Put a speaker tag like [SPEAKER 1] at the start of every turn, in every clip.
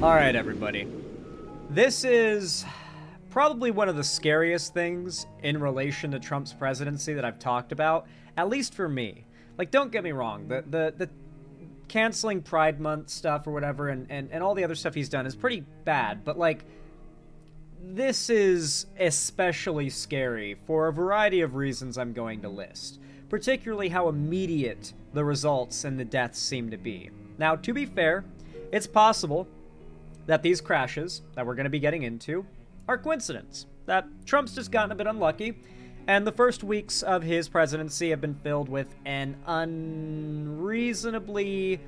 [SPEAKER 1] Alright, everybody. This is probably one of the scariest things in relation to Trump's presidency that I've talked about, at least for me. Like, don't get me wrong, the canceling Pride Month stuff or whatever and all the other stuff he's done is pretty bad, but, like, this is especially scary for a variety of reasons I'm going to list, particularly how immediate the results and the deaths seem to be. Now, to be fair, it's possible that these crashes that we're going to be getting into are coincidence, that Trump's just gotten a bit unlucky, and the first weeks of his presidency have been filled with an unreasonably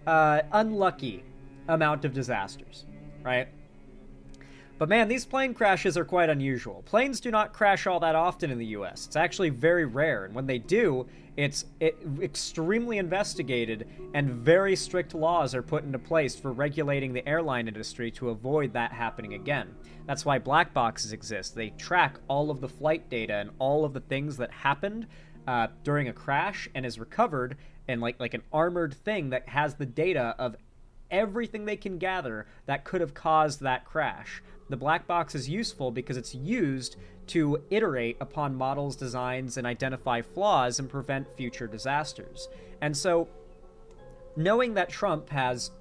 [SPEAKER 1] unlucky amount of disasters, right? But man, these plane crashes are quite unusual. Planes do not crash all that often in the US. It's actually very rare, and when they do, it's extremely investigated, and very strict laws are put into place for regulating the airline industry to avoid that happening again. That's why black boxes exist. They track all of the flight data and all of the things that happened during a crash and is recovered in like an armored thing that has the data of everything they can gather that could have caused that crash. The black box is useful because it's used to iterate upon models, designs, and identify flaws and prevent future disasters. And so, knowing that Trump has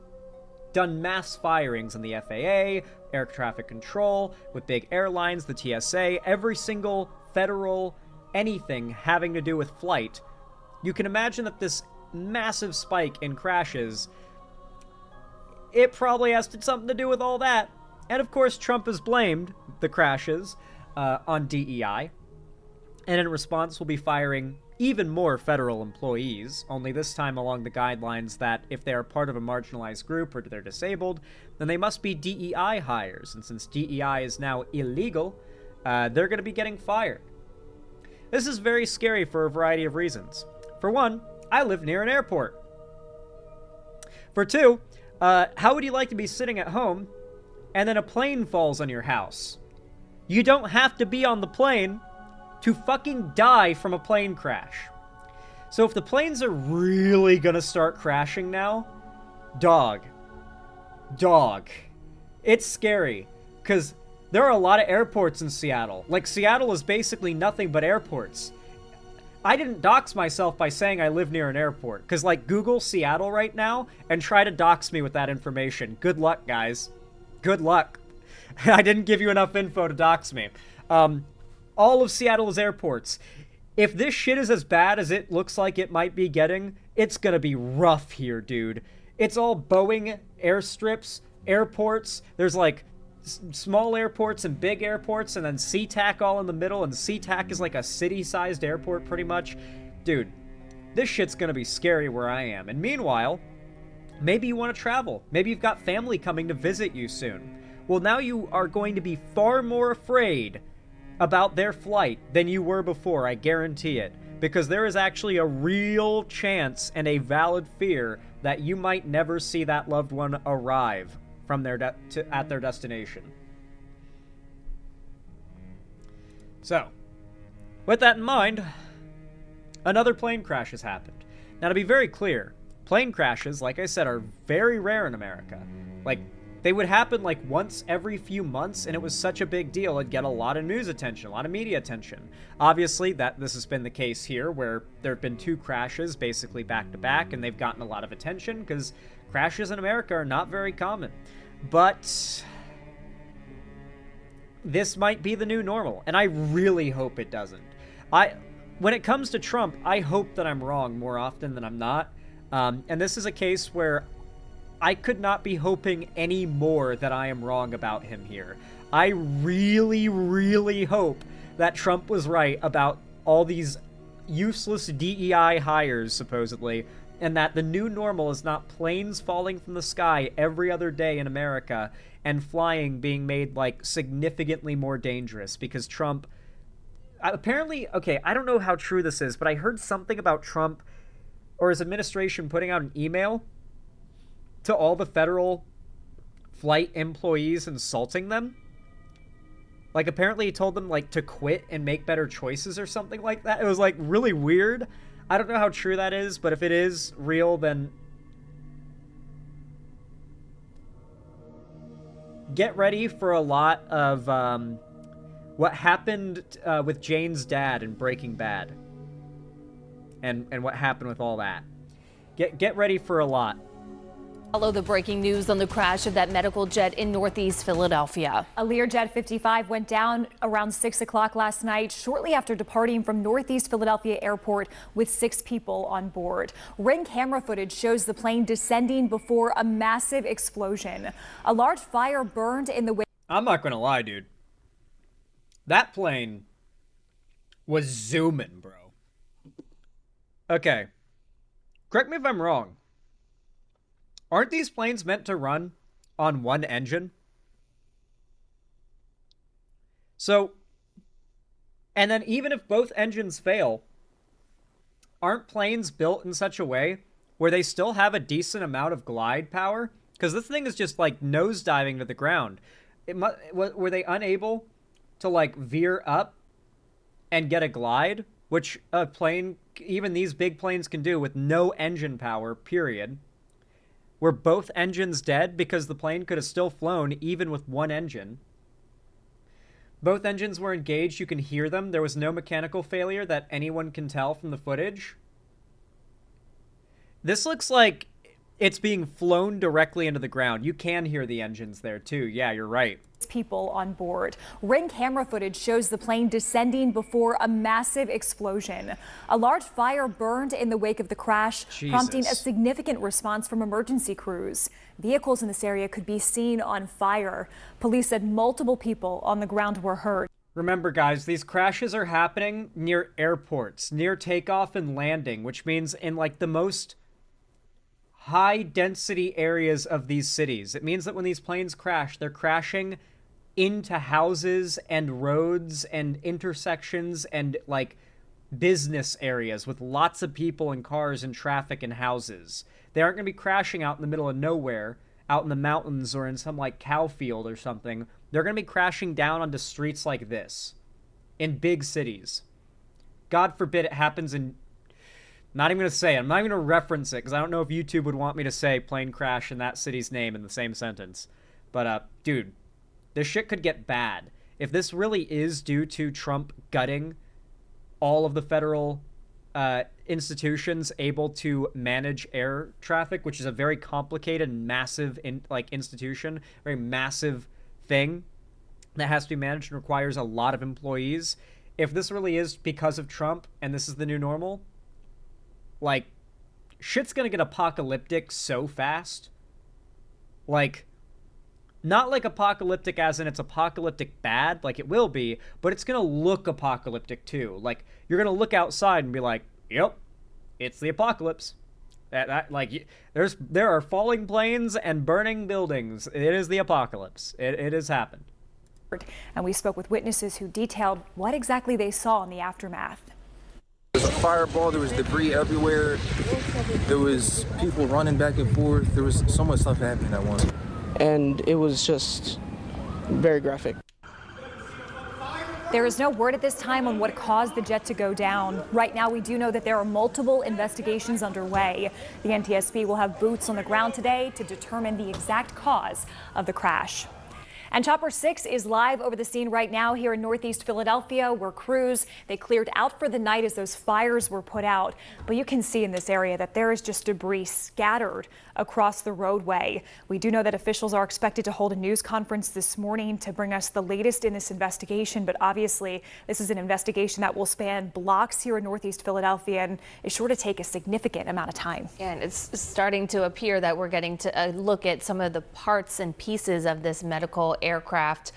[SPEAKER 1] done mass firings in the FAA, air traffic control, with big airlines, the TSA, every single federal anything having to do with flight, you can imagine that this massive spike in crashes, it probably has something to do with all that. And of course, Trump has blamed the crashes on DEI, and in response will be firing even more federal employees, only this time along the guidelines that if they are part of a marginalized group or they're disabled, then they must be DEI hires, and since DEI is now illegal, they're going to be getting fired. This is very scary for a variety of reasons. For one, I live near an airport. For two, how would you like to be sitting at home and then a plane falls on your house? You don't have to be on the plane to fucking die from a plane crash. So if the planes are really gonna start crashing now, dog, it's scary, because there are a lot of airports in Seattle. Like, Seattle is basically nothing but airports. I didn't dox myself by saying I live near an airport, because, like, Google Seattle right now and try to dox me with that information. Good luck, guys. Good luck. I didn't give you enough info to dox me. All of Seattle is airports. If this shit is as bad as it looks like it might be getting, it's gonna be rough here, dude. It's all Boeing airstrips, airports. There's like small airports and big airports, and then SeaTac all in the middle, and SeaTac is like a city-sized airport pretty much. Dude, this shit's gonna be scary where I am. And meanwhile, maybe you want to travel. Maybe you've got family coming to visit you soon. Well, now you are going to be far more afraid about their flight than you were before, I guarantee it. Because there is actually a real chance and a valid fear that you might never see that loved one arrive from at their destination. So, with that in mind, another plane crash has happened. Now, to be very clear, plane crashes, like I said, are very rare in America. Like, they would happen like once every few months, and it was such a big deal, it'd get a lot of news attention, a lot of media attention. Obviously, this has been the case here, where there have been two crashes basically back to back, and they've gotten a lot of attention, because crashes in America are not very common. But this might be the new normal, and I really hope it doesn't. When it comes to Trump, I hope that I'm wrong more often than I'm not. And this is a case where I could not be hoping any more that I am wrong about him here. I really, really hope that Trump was right about all these useless DEI hires, supposedly, and that the new normal is not planes falling from the sky every other day in America and flying being made, like, significantly more dangerous, because Trump... Apparently, okay, I don't know how true this is, but I heard something about Trump or his administration putting out an email to all the federal flight employees insulting them. Like, apparently he told them, like, to quit and make better choices or something like that. It was, like, really weird. I don't know how true that is, but if it is real, then get ready for a lot of what happened with Jane's dad in Breaking Bad, and what happened with all that. Get ready for a lot.
[SPEAKER 2] Follow the breaking news on the crash of that medical jet in Northeast Philadelphia.
[SPEAKER 3] A Learjet 55 went down around 6 o'clock last night, shortly after departing from Northeast Philadelphia Airport with 6 people on board. Ring camera footage shows the plane descending before a massive explosion. A large fire burned in the wake.
[SPEAKER 1] I'm not gonna lie, dude. That plane was zooming, bro. Okay. Correct me if I'm wrong. Aren't these planes meant to run on one engine? So, and then even if both engines fail, aren't planes built in such a way where they still have a decent amount of glide power? Because this thing is just like nosediving to the ground. Were they unable to like veer up and get a glide, which a plane, even these big planes can do with no engine power, period? Were both engines dead because the plane could have still flown even with one engine? Both engines were engaged. You can hear them. There was no mechanical failure that anyone can tell from the footage. This looks like it's being flown directly into the ground. You can hear the engines there too. Yeah, you're right.
[SPEAKER 3] People on board. Ring camera footage shows the plane descending before a massive explosion. A large fire burned in the wake of the crash, prompting a significant response from emergency crews. Vehicles in this area could be seen on fire. Police said multiple people on the ground were hurt.
[SPEAKER 1] Remember, guys, these crashes are happening near airports, near takeoff and landing, which means in like the most high density areas of these cities. It means that when these planes crash, they're crashing into houses and roads and intersections and like business areas with lots of people and cars and traffic and houses. They aren't going to be crashing out in the middle of nowhere, out in the mountains or in some like cow field or something. They're going to be crashing down onto streets like this in big cities. God forbid it happens in... Not even going to say it. I'm not even going to reference it because I don't know if YouTube would want me to say plane crash in that city's name in the same sentence. But, dude, this shit could get bad. If this really is due to Trump gutting all of the federal institutions able to manage air traffic, which is a very complicated, massive institution, very massive thing that has to be managed and requires a lot of employees. If this really is because of Trump and this is the new normal, like, shit's gonna get apocalyptic so fast. Like, not like apocalyptic as in it's apocalyptic bad, like it will be, but it's gonna look apocalyptic too. Like, you're gonna look outside and be like, yep, it's the apocalypse. There are falling planes and burning buildings. It is the apocalypse. It has happened.
[SPEAKER 3] And we spoke with witnesses who detailed what exactly they saw in the aftermath.
[SPEAKER 4] There was a fireball, there was debris everywhere, there was people running back and forth, there was so much stuff happening at once.
[SPEAKER 5] And it was just very graphic.
[SPEAKER 3] There is no word at this time on what caused the jet to go down. Right now, we do know that there are multiple investigations underway. The NTSB will have boots on the ground today to determine the exact cause of the crash. And Chopper 6 is live over the scene right now here in Northeast Philadelphia, where crews, they cleared out for the night as those fires were put out. But you can see in this area that there is just debris scattered across the roadway. We do know that officials are expected to hold a news conference this morning to bring us the latest in this investigation. But obviously, this is an investigation that will span blocks here in Northeast Philadelphia and is sure to take a significant amount of time.
[SPEAKER 2] And it's starting to appear that we're getting to look at some of the parts and pieces of this medical aircraft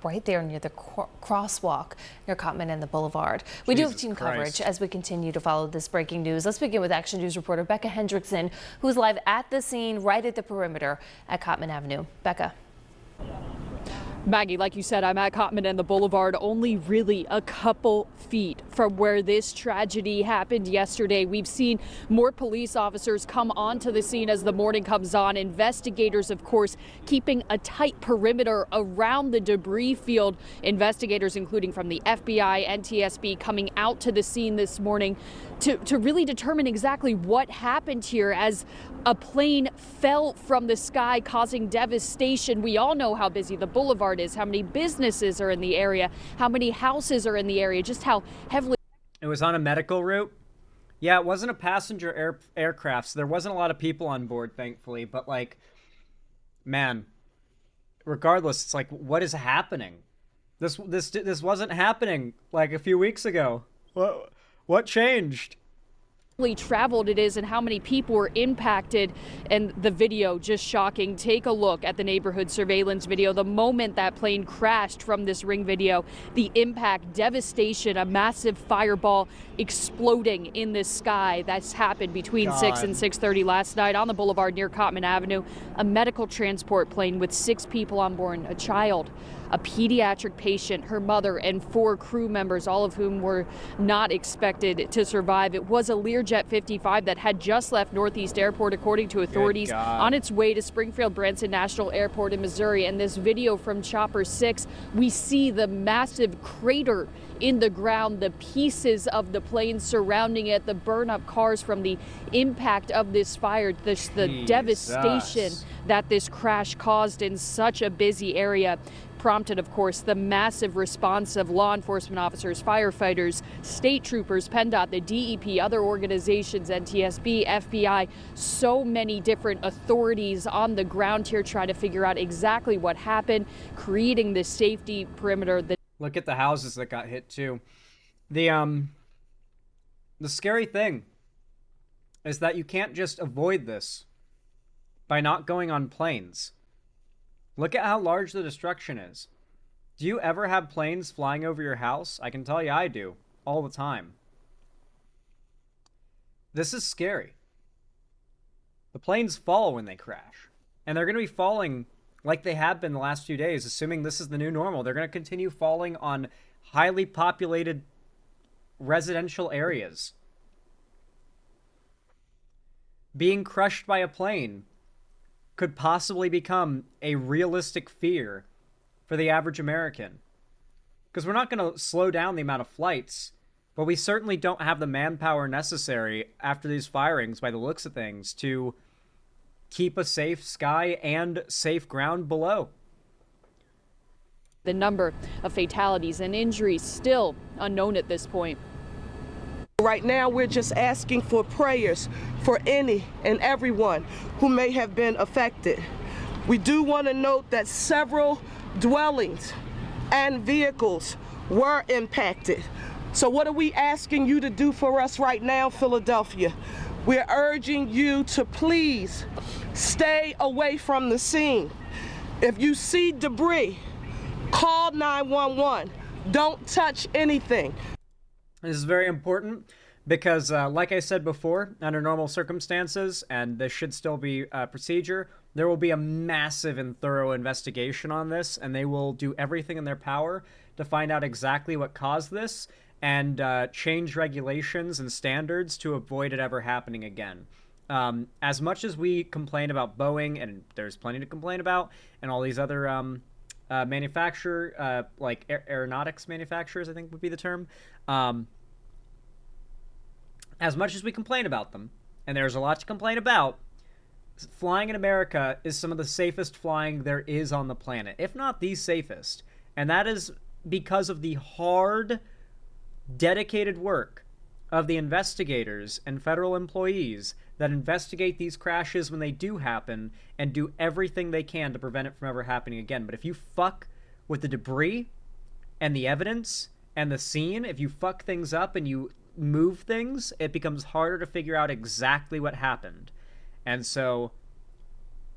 [SPEAKER 2] right there near the crosswalk near Cotman and the Boulevard. We do have team coverage as we continue to follow this breaking news. Let's begin with Action News reporter Becca Hendrickson, who's live at the scene right at the perimeter at Cotman Avenue. Becca.
[SPEAKER 6] Maggie, like you said, I'm at Cottman and the Boulevard, only really a couple feet from where this tragedy happened yesterday. We've seen more police officers come onto the scene as the morning comes on. Investigators, of course, keeping a tight perimeter around the debris field. Investigators, including from the FBI, NTSB, coming out to the scene this morning to really determine exactly what happened here as a plane fell from the sky, causing devastation. We all know how busy the boulevard is, how many businesses are in the area, how many houses are in the area, just how heavily.
[SPEAKER 1] It was on a medical route. Yeah, it wasn't a passenger aircraft, so there wasn't a lot of people on board, thankfully. But, like, man, regardless, it's like, what is happening? This wasn't happening, like, a few weeks ago. What changed?
[SPEAKER 6] Traveled it is and how many people were impacted, and the video just shocking. Take a look at the neighborhood surveillance video. The moment that plane crashed from this ring video, the impact, devastation, a massive fireball exploding in the sky. That's happened between 6 and 6:30 last night on the boulevard near Cottman Avenue. A medical transport plane with 6 people on board, a child, a pediatric patient, her mother, and 4 crew members, all of whom were not expected to survive. It was a Learjet 55 that had just left Northeast Airport, according to authorities, on its way to Springfield Branson National Airport in Missouri. And this video from Chopper 6, we see the massive crater in the ground, the pieces of the plane surrounding it, the burn-up cars from the impact of this fire, the devastation that this crash caused in such a busy area. Prompted, of course, the massive response of law enforcement officers, firefighters, state troopers, PennDOT, the DEP, other organizations, NTSB, FBI, so many different authorities on the ground here trying to figure out exactly what happened, creating this safety perimeter.
[SPEAKER 1] Look at the houses that got hit too. The scary thing is that you can't just avoid this by not going on planes. Look at how large the destruction is. Do you ever have planes flying over your house? I can tell you I do, all the time. This is scary. The planes fall when they crash. And they're going to be falling like they have been the last few days, assuming this is the new normal. They're going to continue falling on highly populated residential areas. Being crushed by a plane could possibly become a realistic fear for the average American. Because we're not going to slow down the amount of flights, but we certainly don't have the manpower necessary after these firings, by the looks of things, to keep a safe sky and safe ground below.
[SPEAKER 6] The number of fatalities and injuries still unknown at this point.
[SPEAKER 7] Right now, we're just asking for prayers for any and everyone who may have been affected. We do want to note that several dwellings and vehicles were impacted. So what are we asking you to do for us right now, Philadelphia? We're urging you to please stay away from the scene. If you see debris, call 911. Don't touch anything.
[SPEAKER 1] This is very important because, like I said before, under normal circumstances, and this should still be procedure, there will be a massive and thorough investigation on this, and they will do everything in their power to find out exactly what caused this and change regulations and standards to avoid it ever happening again. As much as we complain about Boeing, and there's plenty to complain about, and all these other like aeronautics manufacturers, I think would be the term. As much as we complain about them, and there's a lot to complain about, flying in America is some of the safest flying there is on the planet, if not the safest. And that is because of the hard, dedicated work of the investigators and federal employees that investigate these crashes when they do happen and do everything they can to prevent it from ever happening again. But if you fuck with the debris and the evidence and the scene, if you fuck things up and you move things, it becomes harder to figure out exactly what happened. And so,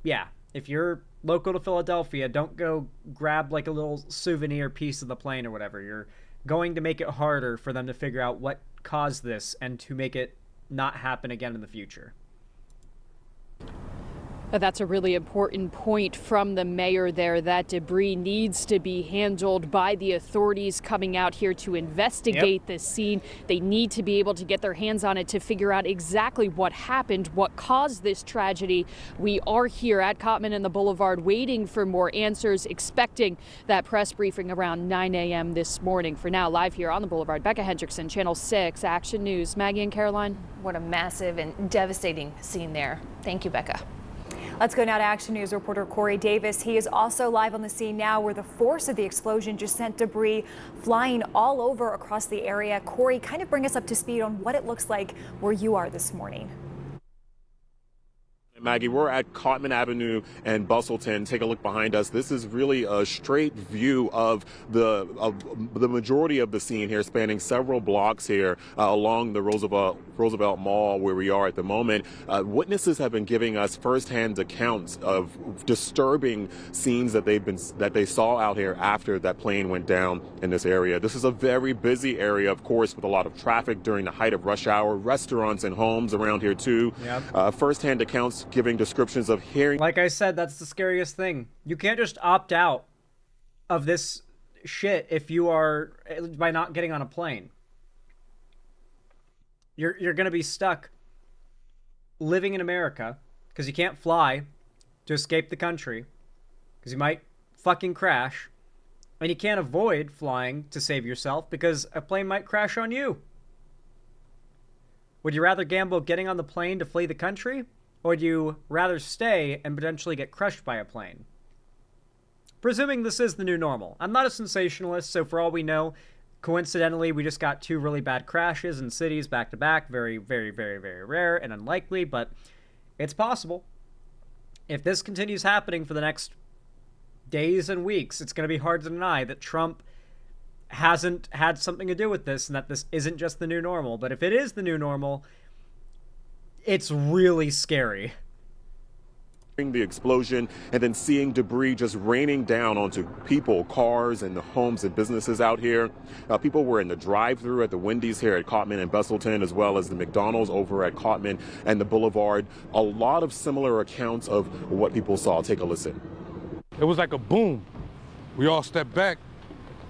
[SPEAKER 1] yeah, if you're local to Philadelphia, don't go grab like a little souvenir piece of the plane or whatever. You're going to make it harder for them to figure out what caused this and to make it not happen again in the future.
[SPEAKER 6] That's a really important point from the mayor there. That debris needs to be handled by the authorities coming out here to investigate this scene. They need to be able to get their hands on it to figure out exactly what happened, what caused this tragedy. We are here at Cottman and the Boulevard waiting for more answers, expecting that press briefing around 9 a.m. this morning. For now, live here on the Boulevard, Becca Hendrickson, Channel 6 Action News. Maggie and Caroline.
[SPEAKER 2] What a massive and devastating scene there. Thank you, Becca.
[SPEAKER 3] Let's go now to Action News reporter Corey Davis. He is also live on the scene now where the force of the explosion just sent debris flying all over across the area. Corey, kind of bring us up to speed on what it looks like where you are this morning.
[SPEAKER 8] Maggie, we're at Cottman Avenue and Bustleton. Take a look behind us. This is really a straight view of the majority of the scene here, spanning several blocks here along the Roosevelt Mall where we are at the moment. Witnesses have been giving us firsthand accounts of disturbing scenes that they saw out here after that plane went down in this area. This is a very busy area, of course, with a lot of traffic during the height of rush hour. Restaurants and homes around here too. Firsthand accounts giving descriptions of hearing.
[SPEAKER 1] Like I said, that's the scariest thing. You can't just opt out of this shit if you are by not getting on a plane. You're gonna be stuck living in America because you can't fly to escape the country because you might fucking crash, and you can't avoid flying to save yourself because a plane might crash on you. Would you rather gamble getting on the plane to flee the country? Or would you rather stay and potentially get crushed by a plane? Presuming this is the new normal. I'm not a sensationalist, so for all we know, coincidentally, we just got 2 really bad crashes in cities back to back. Very, very, very, very rare and unlikely, but it's possible. If this continues happening for the next days and weeks, it's going to be hard to deny that Trump hasn't had something to do with this and that this isn't just the new normal. But if it is the new normal, it's really scary.
[SPEAKER 8] The explosion and then seeing debris just raining down onto people, cars, and the homes and businesses out here. People were in the drive-thru at the Wendy's here at Cottman and Bustleton, as well as the McDonald's over at Cottman and the Boulevard. A lot of similar accounts of what people saw. Take a listen.
[SPEAKER 9] It was like a boom. We all stepped back,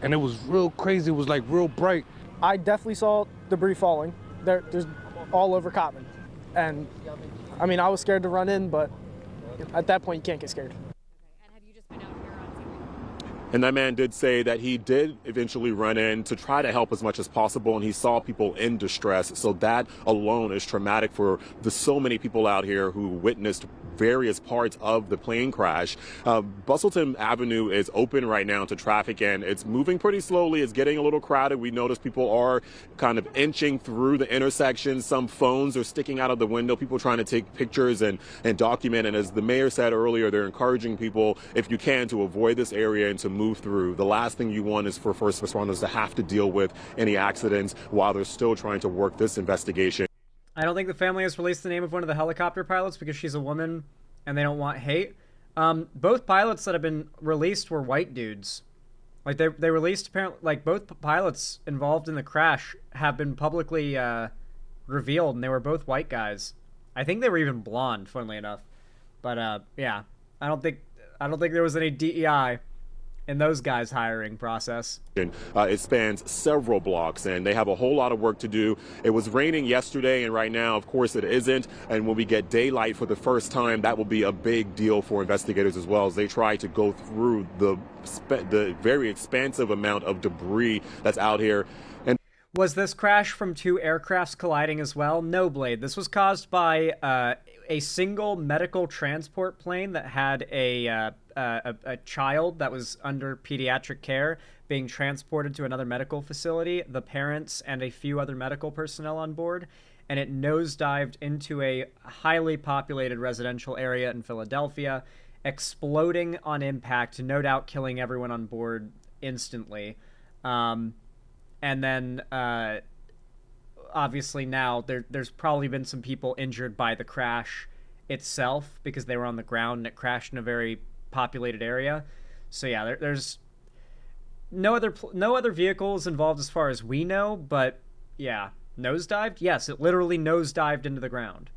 [SPEAKER 9] and it was real crazy. It was like real bright.
[SPEAKER 5] I definitely saw debris falling. There's all over Cottman. And I mean, I was scared to run in, but at that point, you can't get scared.
[SPEAKER 6] And have you just been out here on TV?
[SPEAKER 8] And that man did say that he did eventually run in to try to help as much as possible, and he saw people in distress. So that alone is traumatic for the so many people out here who witnessed various parts of the plane crash. Bustleton Avenue is open right now to traffic, and it's moving pretty slowly. It's getting a little crowded. We notice people are kind of inching through the intersection. Some phones are sticking out of the window, people trying to take pictures and document. And as the mayor said earlier, they're encouraging people, if you can, to avoid this area and to move through. The last thing you want is for first responders to have to deal with any accidents while they're still trying to work this investigation.
[SPEAKER 1] I don't think the family has released the name of one of the helicopter pilots because she's a woman and they don't want hate. Both pilots that have been released were white dudes. Like they released apparently, like both pilots involved in the crash have been publicly revealed, and they were both white guys. I think they were even blonde, funnily enough. But yeah, I don't think there was any DEI in those guys' hiring process.
[SPEAKER 8] It spans several blocks, and they have a whole lot of work to do. It was raining yesterday, and right now, of course, it isn't. And when we get daylight for the first time, that will be a big deal for investigators as well, as they try to go through the very expansive amount of debris that's out here. And
[SPEAKER 1] was this crash from 2 aircrafts colliding as well? No, Blade. This was caused by a single medical transport plane that had a child that was under pediatric care being transported to another medical facility, the parents and a few other medical personnel on board, and it nosedived into a highly populated residential area in Philadelphia, exploding on impact, no doubt killing everyone on board instantly. And then obviously now there's probably been some people injured by the crash itself because they were on the ground and it crashed in a very populated area. So yeah, there's no other vehicles involved as far as we know, but yeah, nosedived? Yes, it literally nosedived into the ground.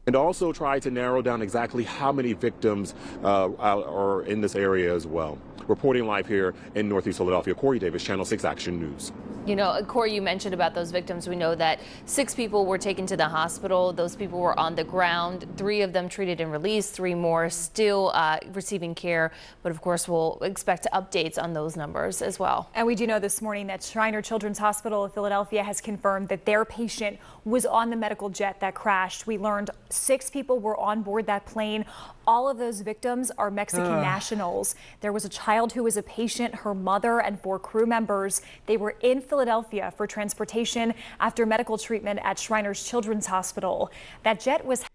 [SPEAKER 8] and also try to narrow down exactly how many victims are in this area as well. Reporting live here in Northeast Philadelphia, Corey Davis, Channel 6 Action News.
[SPEAKER 2] You know, Corey, you mentioned about those victims. We know that 6 people were taken to the hospital. Those people were on the ground. 3 of them treated and released. 3 more still receiving care. But of course, we'll expect updates on those numbers as well.
[SPEAKER 3] And we do know this morning that Shriners Children's Hospital of Philadelphia has confirmed that their patient was on the medical jet that crashed. We learned 6 people were on board that plane. All of those victims are Mexican nationals. There was a child who was a patient, her mother, and 4 crew members. They were in Philadelphia for transportation after medical treatment at Shriners Children's Hospital. That jet was...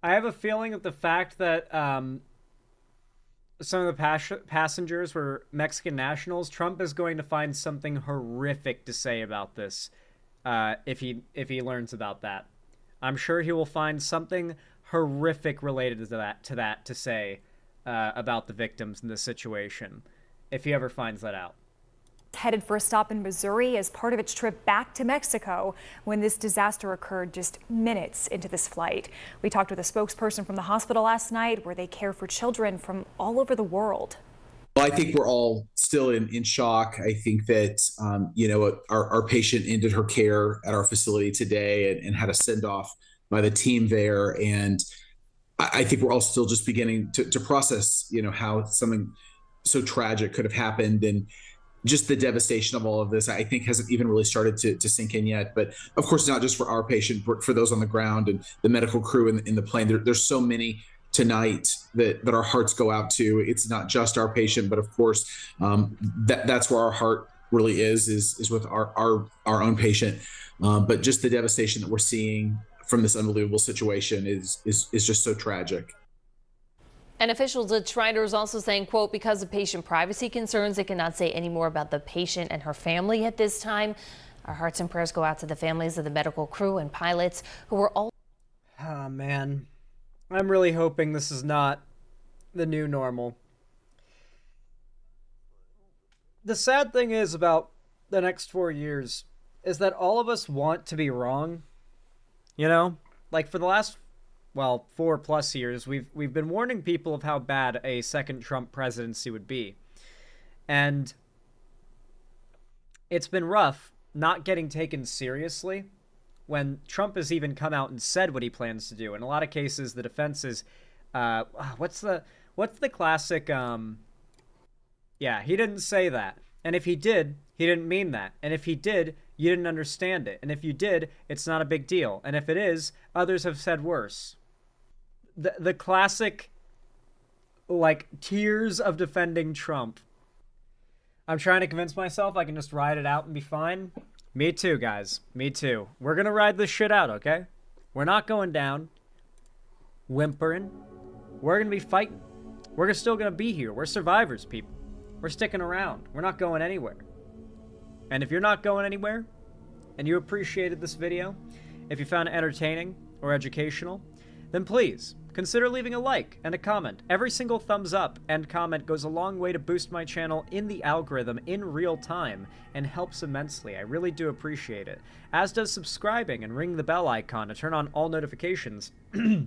[SPEAKER 1] I have a feeling that the fact that some of the passengers were Mexican nationals, Trump is going to find something horrific to say about this if he learns about that. I'm sure he will find something horrific related to that to say about the victims in this situation, if he ever finds that out.
[SPEAKER 3] Headed for a stop in Missouri as part of its trip back to Mexico when this disaster occurred just minutes into this flight. We talked with a spokesperson from the hospital last night where they care for children from all over the world.
[SPEAKER 10] Well, I think we're all still in shock. I think that, our patient ended her care at our facility today and had a send off by the team there. And I think we're all still just beginning to process, how something so tragic could have happened. And just the devastation of all of this, I think, hasn't even really started to sink in yet. But of course, not just for our patient, but for those on the ground and the medical crew in the plane. There's so many tonight that our hearts go out to. It's not just our patient, but of course, that's where our heart really is with our own patient. But just the devastation that we're seeing from this unbelievable situation is just so tragic.
[SPEAKER 2] And officials at Shriners also saying, quote, because of patient privacy concerns, they cannot say any more about the patient and her family at this time. Our hearts and prayers go out to the families of the medical crew and pilots who were all...
[SPEAKER 1] Oh, man. I'm really hoping this is not the new normal. The sad thing is about the next 4 years is that all of us want to be wrong. You know? Like, for the last... 4+ years, we've been warning people of how bad a second Trump presidency would be. And it's been rough not getting taken seriously when Trump has even come out and said what he plans to do. In a lot of cases, the defense is, what's the classic, yeah, he didn't say that. And if he did, he didn't mean that. And if he did, you didn't understand it. And if you did, it's not a big deal. And if it is, others have said worse. The classic, like, tears of defending Trump. I'm trying to convince myself I can just ride it out and be fine. Me too, guys. Me too. We're gonna ride this shit out, okay? We're not going down, whimpering. We're gonna be fighting. We're still gonna be here. We're survivors, people. We're sticking around. We're not going anywhere. And if you're not going anywhere, and you appreciated this video, if you found it entertaining or educational, then please consider leaving a like and a comment. Every single thumbs up and comment goes a long way to boost my channel in the algorithm in real time and helps immensely. I really do appreciate it. As does subscribing and ring the bell icon to turn on all notifications so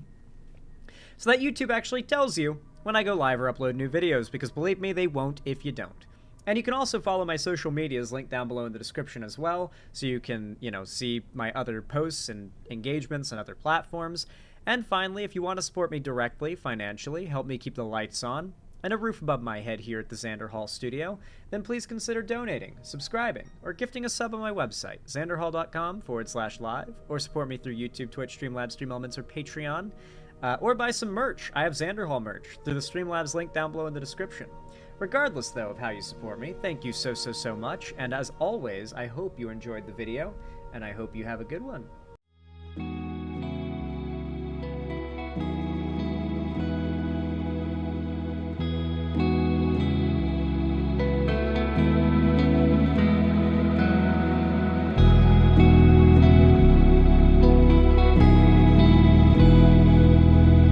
[SPEAKER 1] that YouTube actually tells you when I go live or upload new videos, because believe me, they won't if you don't. And you can also follow my social medias linked down below in the description as well, so you can, see my other posts and engagements on other platforms. And finally, if you want to support me directly, financially, help me keep the lights on, and a roof above my head here at the Xander Hall studio, then please consider donating, subscribing, or gifting a sub on my website, xanderhall.com/live, or support me through YouTube, Twitch, Streamlabs, Streamelements, or Patreon, or buy some merch. I have Xander Hall merch through the Streamlabs link down below in the description. Regardless, though, of how you support me, thank you so much, and as always, I hope you enjoyed the video, and I hope you have a good one.